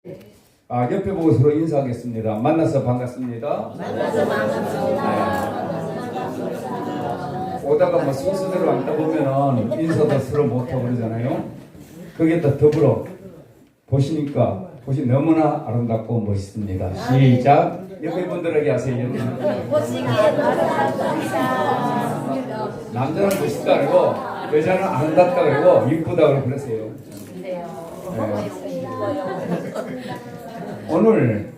옆에 보고 서로 인사하겠습니다. 만나서 반갑습니다. 만나서 반갑습니다. 오다가 뭐 순서대로 앉다 보면은 인사도 서로 못하고 그러잖아요. 그게 또 더불어 보시니까 너무나 아름답고 멋있습니다. 시작. 옆에 분들에게 하세요. 보시기에 감사합니다. 남자는 멋있다 그러고 여자는 아름답다 그러고 이쁘다 그러고 그러세요. 네. 오늘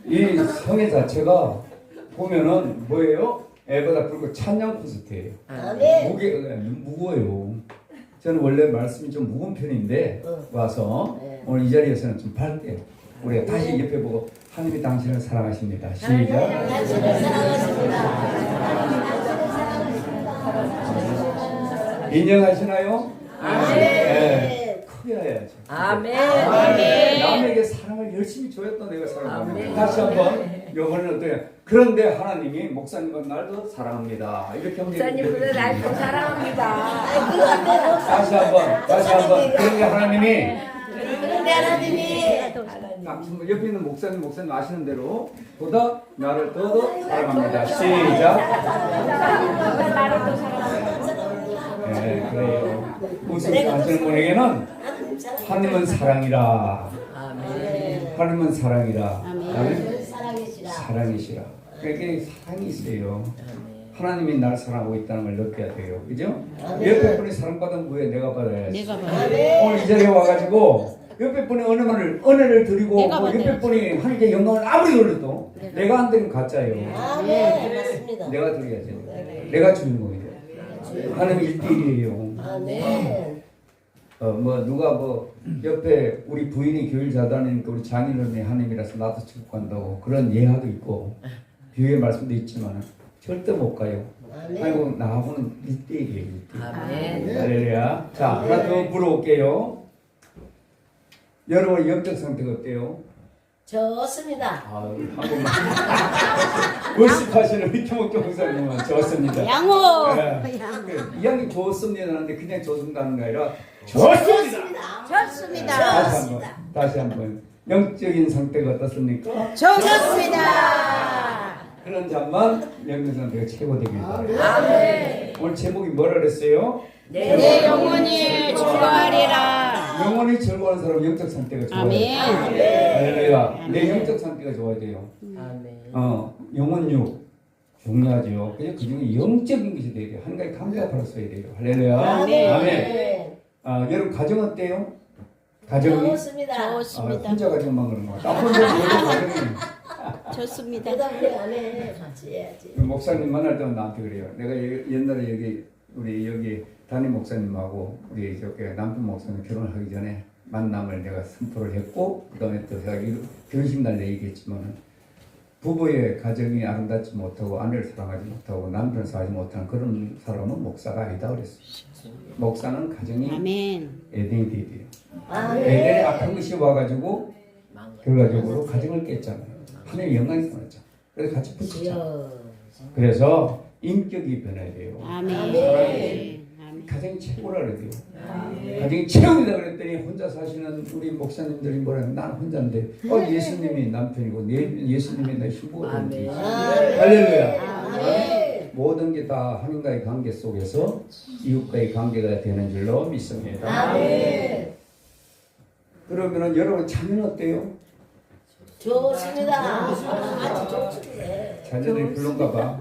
이 성의 자체가 보면은 뭐예요? 애보다 불고 찬양 콘서트예요. 무거워요. 저는 원래 말씀이 좀 무거운 편인데 와서 오늘 이 자리에서는 좀 밝게요. 우리가 다시 옆에 보고 하나님이 당신을 사랑하십니다. 시작. 당신을 사랑하십니다. 인정하시나요? 아멘. 크게 해야죠. 아멘. 남에게 사랑을 열심히 줘야 또 내가 사랑합니다. 다시 한번 요거는 어때요? 그런데 하나님이 목사님과 날도 사랑합니다. 이렇게 하면 목사님을 날도 사랑합니다. 다시 한번 그런데 하나님이 옆에 있는 목사님 아시는 대로 보다 나를 더더 사랑합니다. 시작. 나를 또 사랑합니다. 네, 그래요. 웃음 하시는 분에게는 하나님은 사랑이라. 하나님은 사랑이라. 사랑이시라. 그게 사랑이 있어요. 하나님이 날 사랑하고 있다는 걸 느껴야 돼요. 그죠? 옆에 분이 사랑받은 후에 내가 받아야지. 오늘 이 자리에 와가지고 옆에 분이 은혜를 드리고 옆에 분이 하나님께 영광을 아무리 돌려도 내가 안 드리면 가짜예요. 맞습니다. 내가 드려야지. 내가 주인공이에요. 하나님 1대1이에요. 누가 옆에 우리 부인이 교회를 잘 다니니까 우리 장인어른이 하나님이라서 나도 천국 간다고 그런 예화도 있고 비유의 말씀도 있지만 절대 못 가요. 아이고 나하고는 1대1이에요. 할렐루야. 자, 하나 더 물어볼게요. 여러분 영적 상태가 어때요? 좋습니다. 한국말 월십하시는 위키목교 목사님은 좋습니다. 양호. 이양이 좋습니다 하는데 그냥 좋습니다 하는 게 아니라 좋습니다. 다시 한번 영적인 상태가 어떻습니까? 좋습니다. 그런 자만 영적 상태가 최고 되길 바랍니다. 오늘 제목이 뭐라 그랬어요? 내 영혼이 즐거워하리라. 영혼이 즐거워하는 사람 영적 상태가 좋아요. 아멘. 내 영적 상태가 좋아야 돼요. 영혼육 중요하죠. 그냥 그중에 영적인 것이 돼야 돼요. 한 가지 감사가 바로 써야 돼요. 할렐루야. 아멘. 여러분 가정 어때요? 가정이 좋습니다. 혼자 가정만 그런 거 같아. 혼자 가정이 좋습니다. 대답을 안 해. 같이 해야지. 목사님 만날 때만 나한테 그래요. 내가 옛날에 여기 담임 목사님하고 우리 남편 목사님 결혼하기 전에 만남을 내가 선포를 했고 그다음에 또 제가 결혼식날 얘기했지만 부부의 가정이 아름답지 못하고 아내를 사랑하지 못하고 남편을 사랑하지 못하는 그런 사람은 목사가 아니다 그랬어요. 목사는 가정이 에덴이 돼야 돼요. 에덴에 악한 것이 와가지고 결과적으로 가정을 깼잖아요. 하나님의 영광이 떠났죠. 그래서 같이 붙였죠. 그래서 인격이 변해야 돼요. 가정이 최고라 그래요. 가정이 최고이다 그랬더니 혼자 사시는 우리 목사님들이 뭐라 난 혼자인데 예수님이 남편이고 예수님이 내 신부가 되는지 할렐루야. 모든 게 다 하나님과의 관계 속에서 이웃과의 관계가 되는 줄로 믿습니다. 그러면은 여러분 자녀는 어때요? 좋습니다. 아주 좋습니다. 자녀들이 그런가 봐.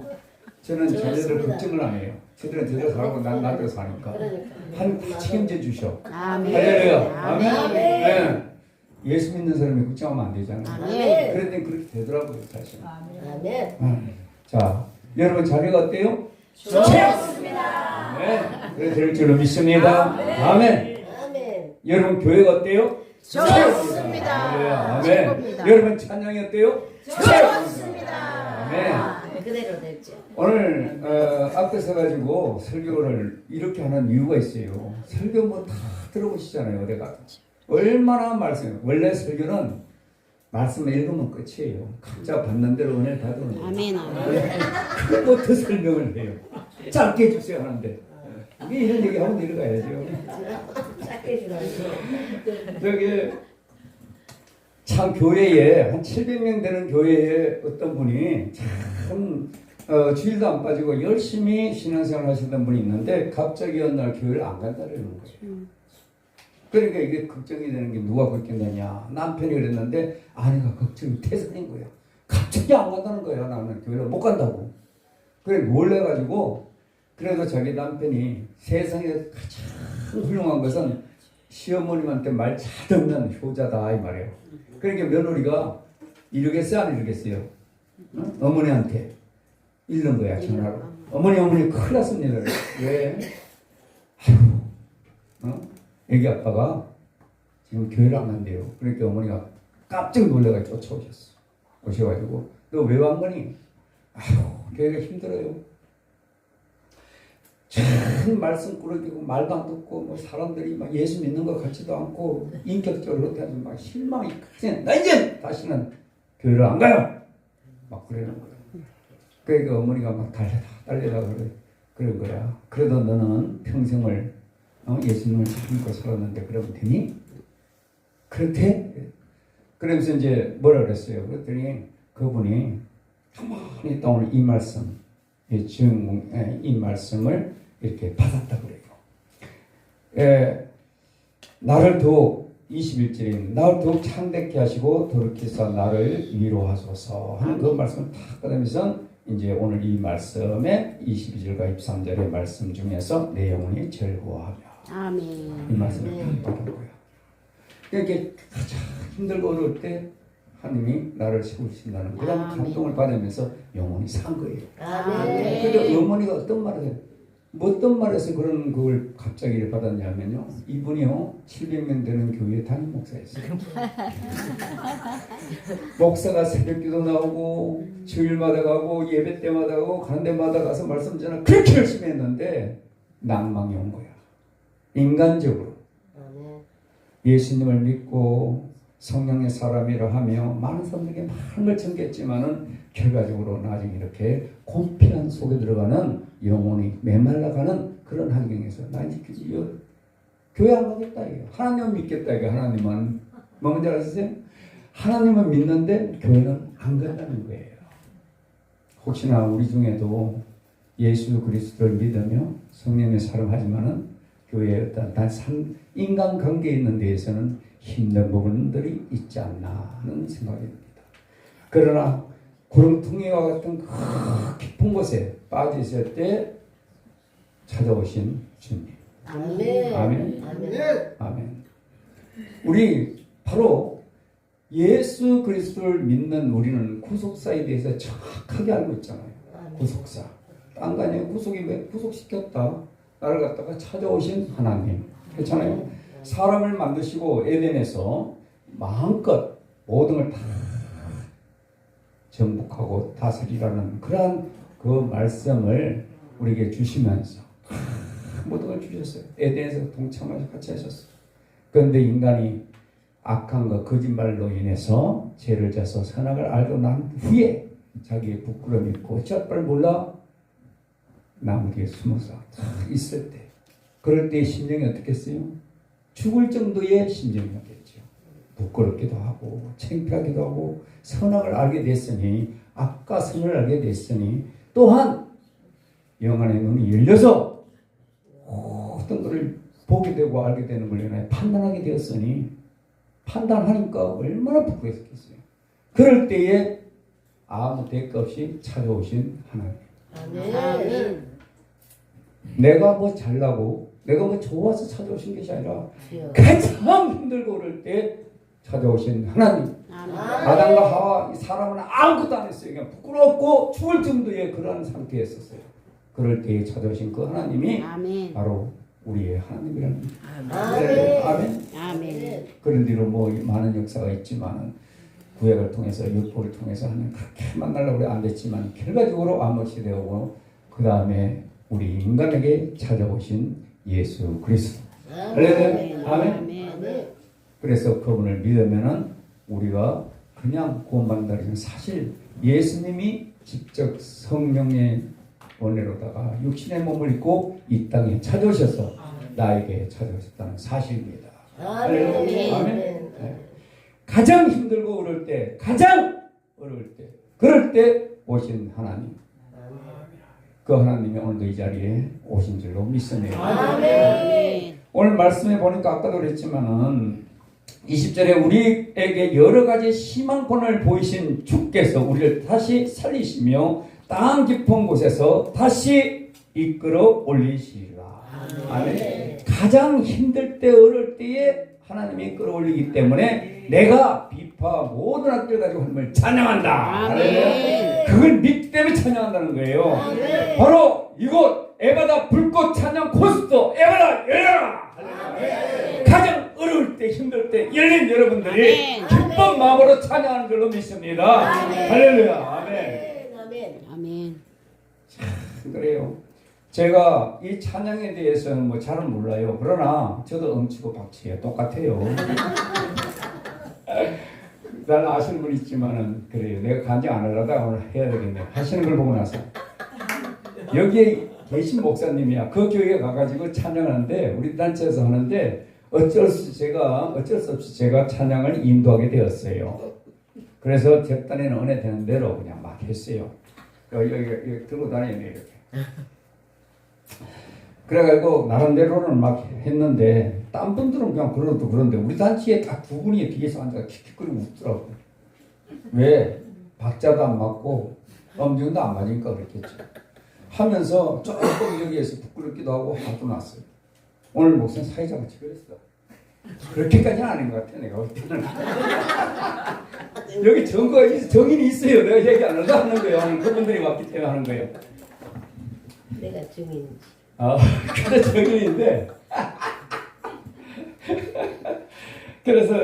저는 자녀들 걱정을 안 해요. 저들은 저대로 살고 난 나대로 사니까. 하나님 다 책임져 주셔. 할렐루야. 아멘. 네. 예수 믿는 사람이 걱정하면 안 되잖아요. 그런데 그렇게 되더라고요, 사실. 자, 여러분 자녀가 어때요? 좋습니다. 네. 그래 될 줄로 믿습니다. 아멘. 여러분 교회가 어때요? 좋습니다. 아멘. 여러분 찬양이 어때요? 좋습니다. 아멘. 그대로 됐죠. 오늘 앞에 서가지고 설교를 이렇게 하는 이유가 있어요. 설교 뭐 다 들어보시잖아요. 내가 얼마나 말씀. 원래 설교는 말씀을 읽으면 끝이에요. 각자 받는 대로 은혜를 받으면 돼요. 아멘. 그것부터 설명을 해요. 짧게 해주세요 하는데 이게 이런 얘기하면 내려가야죠. 짧게 해주라고. 저기 참 교회에 한 700명 되는 교회에 어떤 분이 참 주일도 안 빠지고 열심히 신앙생활 하시던 분이 있는데 갑자기 어느 날 교회를 안 간다는 거예요. 그러니까 이게 걱정이 되는 게 누가 걱정되냐. 남편이 그랬는데 아내가 걱정이 태산인 거야. 갑자기 안 간다는 거야. 나는 교회를 못 간다고. 그래 놀래가지고 그래도 자기 남편이 세상에 가장 훌륭한 것은 시어머님한테 말 잘 듣는 효자다 이 말이에요. 그러니까 며느리가 이러겠어요 안 이러겠어요? 응? 어머니한테 읽는 거야 전화로. 어머니 큰일 났습니다. 왜? 아휴, 애기 아빠가 지금 교회를 안 간대요. 그러니까 어머니가 깜짝 놀래가지고 쫓아오셨어. 오셔가지고 너 왜 왔 거니? 아휴 교회가 힘들어요. 참 말씀 꾸러기고 말도 안 듣고 뭐 사람들이 막 예수 믿는 것 같지도 않고 인격적으로 그렇게 하지 막 실망이 크지. 나 이제 다시는 교회를 안 가요. 막 그러는 거야. 그러니까 어머니가 막 달려다 그런 거야. 그래도 너는 평생을 예수님을 믿고 살았는데 그러면 되니? 그렇대? 그러면서 이제 뭐라 그랬어요? 그랬더니 그분이 가만히 있다 오늘 이 말씀, 이 말씀을 이렇게 받았다 그래요. 나를 더욱 21절에 나를 더욱 창대케 하시고 더럽히사 나를 위로하소서 하는 그 말씀을 탁 받으면서 이제 오늘 이 말씀의 22절과 23절의 말씀 중에서 내 영혼이 즐거워하며 아멘. 이 말씀을 딱 받은 거야. 그러니까 가장 힘들고 어려울 때 하나님이 나를 세우신다는 그런 감동을 받으면서 영혼이 산 거예요. 아멘. 근데 어머니가 어떤 말을 해요? 어떤 말에서 그런 그걸 갑자기 받았냐면요. 이분이요 700명 되는 교회 담임 목사였어요. 목사가 새벽기도 나오고 주일마다 가고 예배 때마다 가고 가는 데마다 가서 말씀 전하 그렇게 열심히 했는데 낭망이 온 거야. 인간적으로 예수님을 믿고 성령의 사람이라 하며 많은 사람들에게 많은 걸 전개했지만은 결과적으로 나중에 이렇게 곤피한 속에 들어가는 영혼이 메말라가는 그런 환경에서 나 이제 교회 안 가겠다 이거. 하나님은 믿겠다 이거. 하나님은 뭔지 아시세요? 하나님은 믿는데 교회는 안 간다는 거예요. 혹시나 우리 중에도 예수 그리스도를 믿으며 성령의 사랑하지만은 교회에 어떤 인간 관계에 있는 데에서는 힘든 부분들이 있지 않나 하는 생각이 듭니다. 그러나 구름퉁이와 같은 그 깊은 곳에 빠져 있을 때 찾아오신 주님. 아멘. 아멘. 아멘. 아멘. 우리 바로 예수 그리스도를 믿는 우리는 구속사에 대해서 정확하게 알고 있잖아요. 구속사. 딴 거 아니에요. 구속시켰다. 나를 갖다가 찾아오신 하나님. 그렇잖아요. 사람을 만드시고 에덴에서 마음껏 모든 걸 다 정복하고 다스리라는 그러한 그 말씀을 우리에게 주시면서 모든 걸 주셨어요. 에덴에서 동참하셔서 같이 하셨어요. 그런데 인간이 악한 것 거짓말로 인해서 죄를 져서 선악을 알고 난 후에 자기의 부끄러움이 있고 어쩔 줄 몰라 나무 뒤에 숨어서 있을 때 그럴 때의 심정이 어떻겠어요? 죽을 정도의 심정이었겠죠. 부끄럽기도 하고 창피하기도 하고 선악을 알게 됐으니 악과 선을 알게 됐으니 또한 영안의 눈이 열려서 모든 것을 보게 되고 알게 되는 걸 인해 판단하게 되었으니 판단하니까 얼마나 부끄러웠겠어요. 그럴 때에 아무 대가 없이 찾아오신 하나님. 아멘. 내가 뭐 잘나고 내가 뭐 좋아서 찾아오신 것이 아니라 가장 힘들고 그럴 때 찾아오신 하나님. 아담과 하와 사람은 아무것도 안 했어요. 그냥 부끄럽고 죽을 정도의 그런 상태였었어요. 그럴 때에 찾아오신 그 하나님이 아멘. 바로 우리의 하나님이라는 아멘. 아멘. 아멘. 그런 뒤로 뭐 많은 역사가 있지만 구약을 통해서 율법을 통해서 하나님 그렇게 만나려고 안 됐지만 결과적으로 아모시 되고 그 다음에 우리 인간에게 찾아오신 예수 그리스도. 아멘. 아멘. 아멘. 그래서 그분을 믿으면은 우리가 그냥 구원받는다는 사실 예수님이 직접 성령의 원내로다가 육신의 몸을 입고 이 땅에 찾아오셔서 나에게 찾아오셨다는 사실입니다. 아멘. 아멘. 네. 가장 힘들고 어려울 때, 가장 어려울 때, 그럴 때 오신 하나님, 그 하나님이 오늘도 이 자리에 오신 줄로 믿습니다. 아멘. 오늘 말씀해 보니까 아까도 그랬지만은 20절에 우리에게 여러 가지 희망권을 보이신 주께서 우리를 다시 살리시며 땅 깊은 곳에서 다시 이끌어 올리시리라. 아멘. 가장 힘들 때 어려울 때에 하나님이 끌어올리기 때문에 내가 비파 모든 악들 가지고 하나님을 찬양한다. 아멘. 그걸 믿기 때문에 찬양한다는 거예요. 아멘. 바로 이곳 에바다 불꽃 찬양 코스터 에바다 열려라. 가장 어려울 때 힘들 때 열린 여러분들이 아멘. 기쁜 마음으로 찬양하는 줄로 믿습니다. 아멘. 할렐루야. 아멘. 아멘. 아멘. 그래요. 제가 이 찬양에 대해서는 뭐 잘은 몰라요. 그러나 저도 엄치고 박치예요. 똑같아요. 난 아시는 분 있지만은 그래요. 내가 간증 안 하려다가 오늘 해야 되겠네. 하시는 걸 보고 나서 여기에 계신 목사님이야. 그 교회에 가가지고 찬양하는데 우리 단체에서 하는데 어쩔 수 없이 제가 찬양을 인도하게 되었어요. 그래서 제 딴에는 은혜 되는 대로 그냥 막 했어요. 여기 들고 다니네 이렇게. 그래가지고 나름대로는 막 했는데 딴 분들은 그냥 그러도 그런데 우리 단체에 딱 두 분이 뒤에서 앉아 킥킥거리고 웃더라고. 왜? 박자도 안 맞고 음정도 안 맞으니까 그랬겠죠. 하면서 조금 여기에서 부끄럽기도 하고 화도 났어요. 오늘 목사님 사회자같이 그랬어. 그렇게까지는 아닌 것 같아 내가 볼 때는. 여기 정인이 있어요. 내가 얘기 안 하려고 하는 거예요. 오늘 그분들이 왔기 때문에 하는 거예요. 내가 증인이지. 그래 정인인데 그래서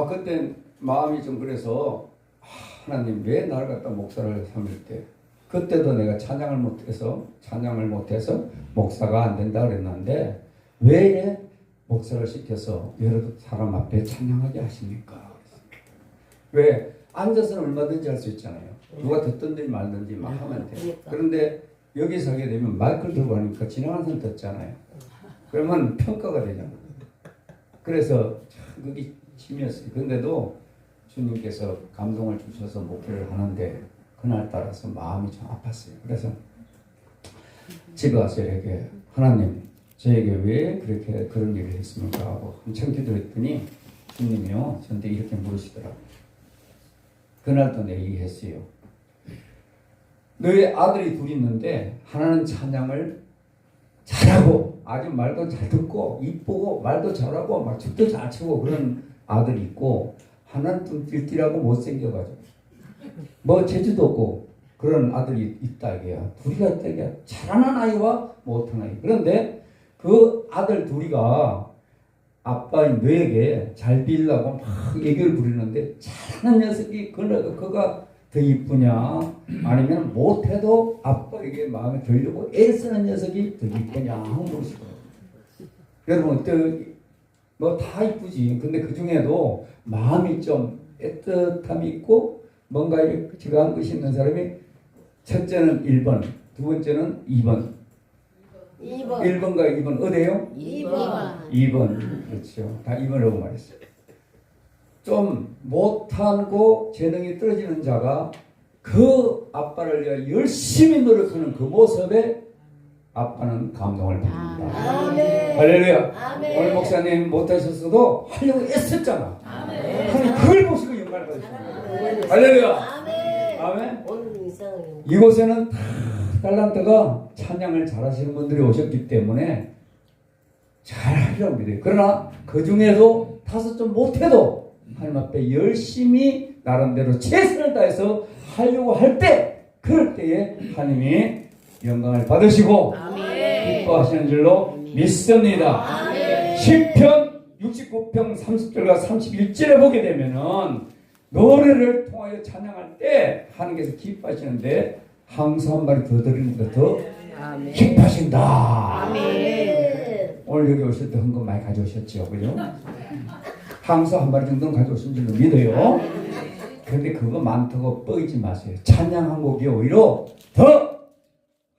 그때 마음이 좀 그래서 하나님 왜 나를 갖다 목사를 삼을 때 그때도 내가 찬양을 못해서 목사가 안 된다 그랬는데 왜 목사를 시켜서 여러 사람 앞에 찬양하게 하십니까? 왜 앉아서는 얼마든지 할 수 있잖아요. 누가 듣든지 말든지 막 하면 돼. 그런데 여기서 하게 되면 마이크를 들고 하니까 지나가는 사람 듣잖아요. 그러면 평가가 되잖아요. 그래서 참 그게 힘이었어요. 그런데도 주님께서 감동을 주셔서 목회를 하는데 그날 따라서 마음이 좀 아팠어요. 그래서 집에 가서 이렇게 하나님 저에게 왜 그렇게 그런 일을 했습니까? 하고 한참 기도했더니 주님이요 저한테 이렇게 물으시더라고요. 그날도 내 얘기했어요. 너의 아들이 둘이 있는데 하나는 찬양을 잘하고 아주 말도 잘 듣고 이쁘고 말도 잘하고 막 춤도 잘 추고 그런 아들이 있고 하나는 좀 띨띨하고 못생겨가지고 뭐 재주도 없고 그런 아들이 있다 이게야. 둘이가 있다 이게야. 잘하는 아이와 못하는 아이. 그런데 그 아들 둘이가 아빠인 너에게 잘 빌라고 막 애교를 부리는데 잘하는 녀석이 그가 더 이쁘냐 아니면 못해도 아빠에게 마음에 들려고 애쓰는 녀석이 더 이쁘냐 하는 것이거든요. 여러분 뭐 다 이쁘지. 근데 그 중에도 마음이 좀 애틋함이 있고 뭔가 제가 한 것이 있는 사람이 첫째는 1번, 두 번째는 2번. 1번과 2번 어디에요? 2번. 그렇죠. 다 2번이라고 말했어요. 좀 못하고 재능이 떨어지는 자가 그 아빠를 위해 열심히 노력하는 그 모습에 아빠는 감동을 받는다. 아멘. 할렐루야. 아멘. 오늘 목사님 못하셨어도 하려고 애썼잖아. 하나님 그걸 보시고 영광을 받으시는 할렐루야. 아멘. 아멘. 오늘 이상은 이곳에는 다 달란트가 찬양을 잘하시는 분들이 오셨기 때문에 잘하리라고 믿어요. 그러나 그 중에도 다소 좀 못해도 하나님 앞에 열심히 나름대로 최선을 다해서 하려고 할 때 그럴 때에 하나님이 영광을 받으시고 기뻐하시는 줄로 믿습니다. 아멘. 시편 69편 30절과 31절에 보게 되면은 노래를 통하여 찬양할 때 하나님께서 기뻐하시는데 항소 한 마리 더 드리는 것 더 기뻐하신다. 아멘. 오늘 여기 오실 때 헌금 많이 가져오셨죠, 그죠? 항소 한 마리 정도는 가져오신 줄로 믿어요. 그런데 그거 많다고 뻐이지 마세요. 찬양 한 곡이 오히려 더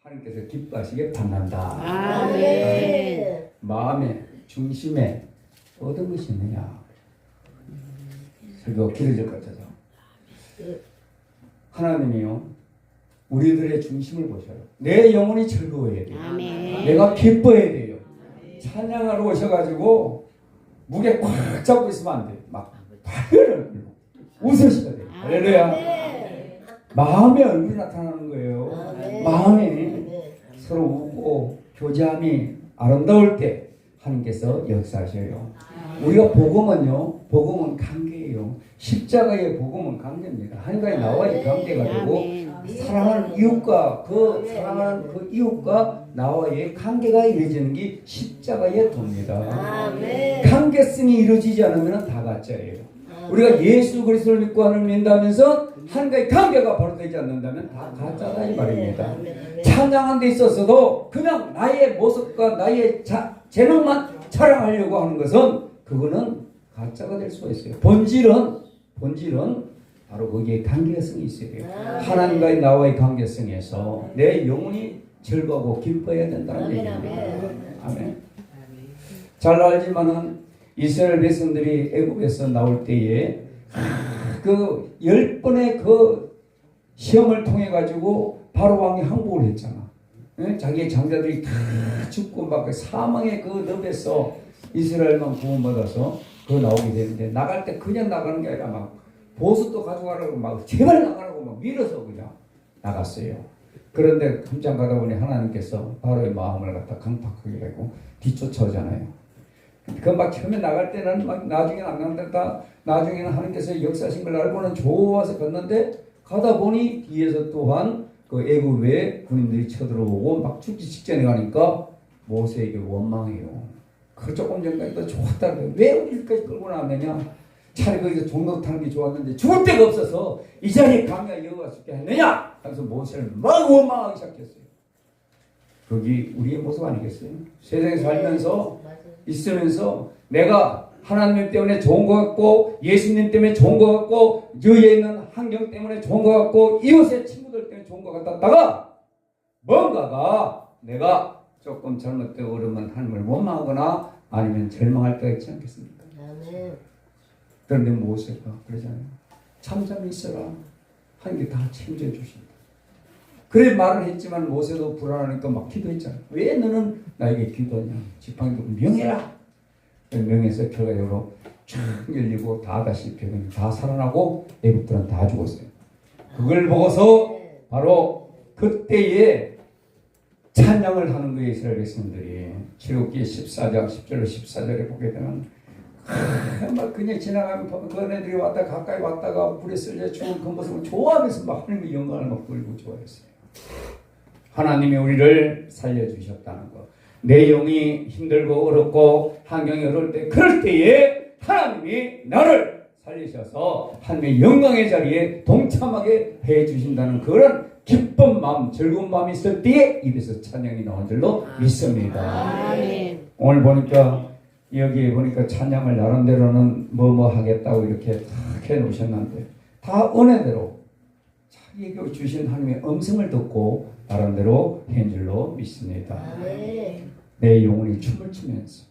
하나님께서 기뻐하시게 받는다. 아멘. 마음의 중심에 어떤 것이 있느냐? 설교가 길어질 것 같아서. 네. 하나님이요, 우리들의 중심을 보셔요. 내 영혼이 즐거워야 돼요. 아멘. 내가 기뻐해야 돼요. 찬양하러 오셔가지고 무게 꽉 잡고 있으면 안 돼요. 막 발을 웃으셔야 돼요. 할렐루야. 네. 마음의 얼굴이 나타나는 거예요. 아멘. 마음이 네. 서로 웃고 교제함이 아름다울 때 하나님께서 역사하셔요. 우리가 복음은 관계예요. 십자가의 복음은 관계입니다. 하나님과의 나와의 관계가 되고 아멘. 사랑하는 이웃과 사랑하는 그 이웃과 나와의 관계가 이루어지는 게 십자가의 도입니다. 아멘. 관계성이 이루어지지 않으면 다 가짜예요. 우리가 예수 그리스도를 믿고 하나님을 믿는다면서 하나님과의 관계가 바로 되지 않는다면 다 가짜다 이 말입니다. 찬양하는 데 있어서도 그냥 나의 모습과 나의 재능만 자랑하려고 하는 것은 그거는 가짜가 될 수가 있어요. 본질은 바로 거기에 관계성이 있어야 돼요. 하나님과의 나와의 관계성에서 내 영혼이 즐거워 기뻐해야 된다는 얘기입니다. 아멘. 잘 알지만은 이스라엘 백성들이 애굽에서 나올 때에 그 10번의 그 시험을 통해 가지고 바로 왕이 항복을 했잖아. 예? 자기의 장자들이 다 죽고 막 사망의 그 늪에서 이스라엘만 구원받아서 그 나오게 되는데 나갈 때 그냥 나가는 게 아니라 막 보수도 가져가라고 막 제발 나가라고 막 밀어서 그냥 나갔어요. 그런데 한참 가다 보니 하나님께서 바로의 마음을 갖다 강팍하게 하고 뒤쫓아오잖아요. 그 막 처음에 나갈 때는 막 나중에는 안 간다. 나중에는 하나님께서 역사하신 걸 알고는 좋아서 갔는데 가다 보니 뒤에서 또한 그 애굽의 군인들이 쳐들어오고 막 죽기 직전에 가니까 모세에게 원망해요. 그 조금 전까지도 좋았다는데 왜 우리까지 끌고 나왔느냐? 차라리 거기서 종로 타는 게 좋았는데 죽을 데가 없어서 이 자리에 감히 여호와 죽게 했느냐? 하면서 모세를 막 원망하기 시작했어요. 거기 우리의 모습 아니겠어요? 세상에 살면서 있으면서 내가 하나님 때문에 좋은 것 같고 예수님 때문에 좋은 것 같고 주위에 있는 환경 때문에 좋은 것 같고 이웃의 친구들 때문에 좋은 것 같다가 뭔가가 내가 조금 잘못되고 그러면 하나님을 원망하거나 아니면 절망할 때가 있지 않겠습니까? 아멘. 그런데 모세가 그러잖아요. 잠잠히 있어라. 하나님께 다 책임져 주신다. 그래 말을 했지만 모세도 불안하니까 막 기도했잖아. 왜 너는 나에게 기도하냐? 지팡이도 명해라. 명해서 결과적으로 쫙 열리고 다시 벽은 다 살아나고 애국들은 다 죽었어요. 그걸 보고서 바로 그때에 찬양을 하는 거예요. 이스라엘 백성들이 출애굽기 14장 10절로 14절에 보게 되면 막 그냥 지나가면 그 애들이 왔다 가까이 왔다가 불에 쓸려 죽은 그 모습을 좋아하면서 막 하나님의 영광을 막 돌리고 좋아했어요. 하나님이 우리를 살려주셨다는 것. 내 영이 힘들고 어렵고 환경이 어려울 때 그럴 때에 하나님이 나를 살리셔서 하나님의 영광의 자리에 동참하게 해주신다는 그런 기쁜 마음, 즐거운 마음이 있을 때에 입에서 찬양이 나온 줄로 믿습니다. 아멘. 오늘 보니까 여기에 보니까 찬양을 나름대로는 뭐 하겠다고 이렇게 다 해놓으셨는데 다 은혜대로 자기에게 주신 하나님의 음성을 듣고 나름대로 한 줄로 믿습니다. 아멘. 내 영혼이 춤을 추면서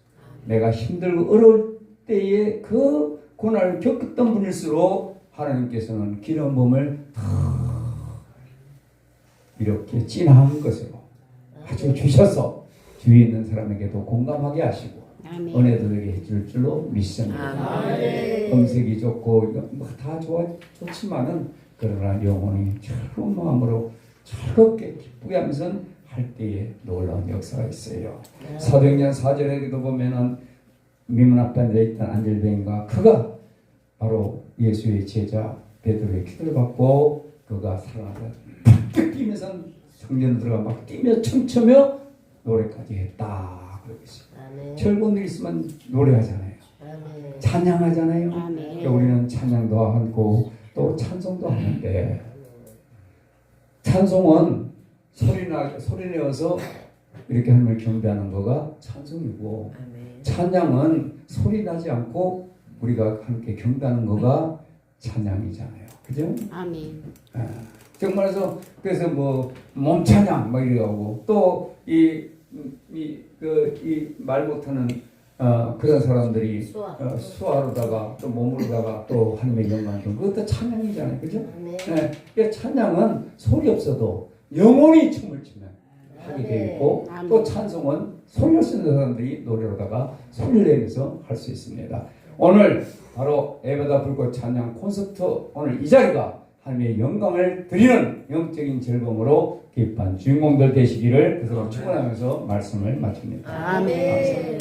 내가 힘들고 어려울 때에 그 고난을 겪었던 분일수록 하나님께서는 기름 부음을 이렇게 진한 것으로 아주 주셔서 주위에 있는 사람에게도 공감하게 하시고 아멘. 은혜도 되게 해줄 줄로 믿습니다. 아멘. 음색이 좋고 다 좋지만은 그러나 영혼이 즐거운 마음으로 즐겁게 기쁘게 하면서 할 때에 놀라운 역사가 있어요. 사도행전 4절에도 보면은 미문 앞에 앉아있던 안젤뱅과 그가 바로 예수의 제자 베드로의 기도를 받고 그가 살아나서 팍 뛰면서 성전 들어가 막 뛰며 춤추며 노래까지 했다 그러고 있어요. 즐거운 일 있으면 노래하잖아요. 아멘. 찬양하잖아요. 아멘. 그러니까 우리는 찬양도 하고 또 찬송도 하는데 찬송은 소리내어서 이렇게 하나님을 경배하는 거가 찬송이고 찬양은 소리 나지 않고 우리가 함께 경배하는 거가 찬양이잖아요. 그죠? 아멘. 정말에서 그래서 뭐 몸찬양 막 이래 하고 또 이 말 못하는 그런 사람들이 수화. 수화로다가 또 몸으로다가 또 하나님의 영광을 좀 그것도 찬양이잖아요, 그죠? 아멘. 네, 그 찬양은 소리 없어도 영혼이 춤을 추면 하게 되어 있고 아멘. 또 찬송은 소리 없는 사람들이 노래로다가 소리를 내면서 할 수 있습니다. 오늘 바로 예배다 불꽃 찬양 콘서트 오늘 이 자리가 하나님의 영광을 드리는 영적인 즐거움으로 기뻐한 주인공들 되시기를 그래서 축원하면서 말씀을 마칩니다. 아멘.